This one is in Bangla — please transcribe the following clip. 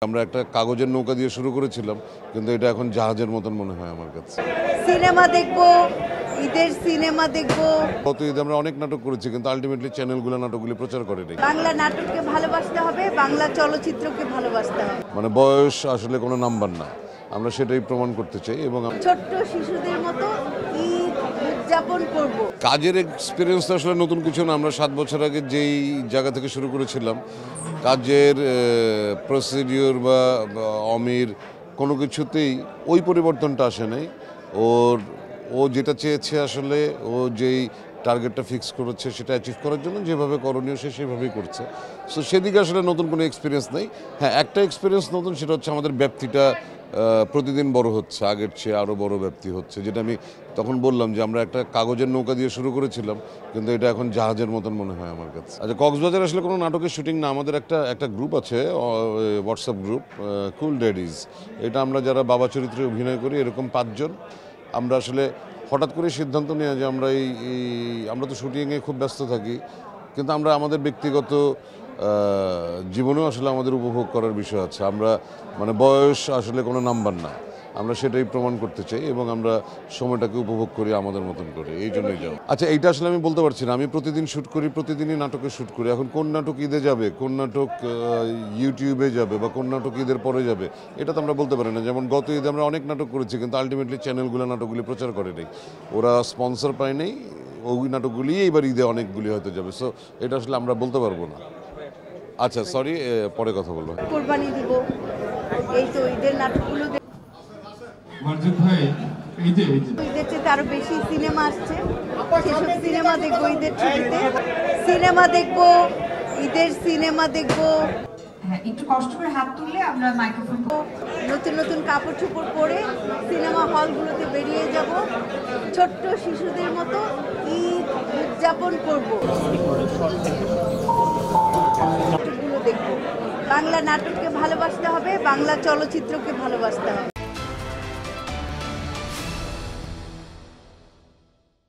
আমরা একটা কাগজের নৌকা দিয়ে শুরু করেছিলাম, কিন্তু এটা এখন জাহাজের মতন মনে হয় আমার কাছে। সিনেমা দেখব, ঈদের সিনেমা দেখব। গত ঈদে আমরা অনেক নাটক করেছি, কিন্তু আলটিমেটলি চ্যানেলগুলো নাটকগুলি প্রচার করেনি। বাংলা নাটককে ভালোবাসতে হবে, বাংলা চলচ্চিত্রকে ভালোবাসতে হবে। মানে বয়স আসলে কোনো নাম্বার না, আমরা সেটাই প্রমাণ করতে চাই। এবং ছোট্ট শিশুদের মতো ঈদ উদযাপন করব। কাজের এক্সপিরিয়েন্স তো আসলে নতুন কিছু না। আমরা 7 বছর আগে যেই জায়গা থেকে শুরু করেছিলাম, কাজের প্রসিডিওর বা অমির কোনো কিছুতেই ওই পরিবর্তনটা আসে নাই। ও যেটা চেয়েছে, আসলে ও যেই টার্গেটটা ফিক্স করেছে সেটা অ্যাচিভ করার জন্য যেভাবে করণীয় সে সেভাবেই করছে। সো সেদিকে আসলে নতুন কোনো এক্সপিরিয়েন্স নেই। হ্যাঁ, একটা এক্সপিরিয়েন্স নতুন, সেটা হচ্ছে আমাদের ব্যাপ্তিটা প্রতিদিন বড় হচ্ছে, আগের চেয়ে আরও বড় ব্যাপ্তি হচ্ছে। যেটা আমি তখন বললাম যে আমরা একটা কাগজের নৌকা দিয়ে শুরু করেছিলাম, কিন্তু এটা এখন জাহাজের মতন মনে হয় আমার কাছে। আচ্ছা, কক্সবাজার আসলে কোনো নাটকের শুটিং না, আমাদের একটা গ্রুপ আছে, হোয়াটসঅ্যাপ গ্রুপ, কুল ড্যাডিজ। এটা আমরা যারা বাবা চরিত্রে অভিনয় করি, এরকম 5 জন। আমরা আসলে হঠাৎ করে সিদ্ধান্ত নেওয়া যে আমরা তো শুটিংয়ে খুব ব্যস্ত থাকি, কিন্তু আমরা আমাদের ব্যক্তিগত জীবনেও আসলে আমাদের উপভোগ করার বিষয় আছে। আমরা মানে বয়স আসলে কোনো নাম্বার না, আমরা সেটাই প্রমাণ করতে চাই এবং আমরা সময়টাকে উপভোগ করি আমাদের মতন করে, এই জন্যই যাও। আচ্ছা, এইটা আসলে আমি বলতে পারছি না। আমি প্রতিদিন শ্যুট করি, প্রতিদিনই নাটকে শ্যুট করি। এখন কোন নাটক ঈদে যাবে, কোন নাটক ইউটিউবে যাবে, বা কোন নাটক ঈদের পরে যাবে, এটা তো আমরা বলতে পারি না। যেমন গত ঈদে আমরা অনেক নাটক করেছি, কিন্তু আলটিমেটলি চ্যানেলগুলো নাটকগুলি প্রচার করেনি, ওরা স্পন্সর পায় নাই। ওই নাটকগুলি এইবার ঈদে অনেকগুলি হয়তো যাবে। সো এটা আসলে আমরা বলতে পারবো না। আচ্ছা, সরি, পরে কথা বলবো। কোরবানি দিব, এই তো ঈদের নাটকগুলো ঈদের চেয়ে আরো বেশি সিনেমা আসছে, সেসব সিনেমা দেখবো ঈদের ছুটিতে। সিনেমা দেখবো, ঈদের সিনেমা দেখবো। হ্যাঁ, একটু কষ্ট করে হাত তুললে আমরা মাইক্রোফোন। নতুন নতুন কাপড় চোপড় পরে সিনেমা হলগুলোতে বেরিয়ে যাব, ছোট্ট শিশুদের মতো ঈদ উদযাপন করব। নাটকগুলো দেখব। বাংলা নাটককে ভালোবাসতে হবে, বাংলা চলচ্চিত্রকে ভালোবাসতে হবে।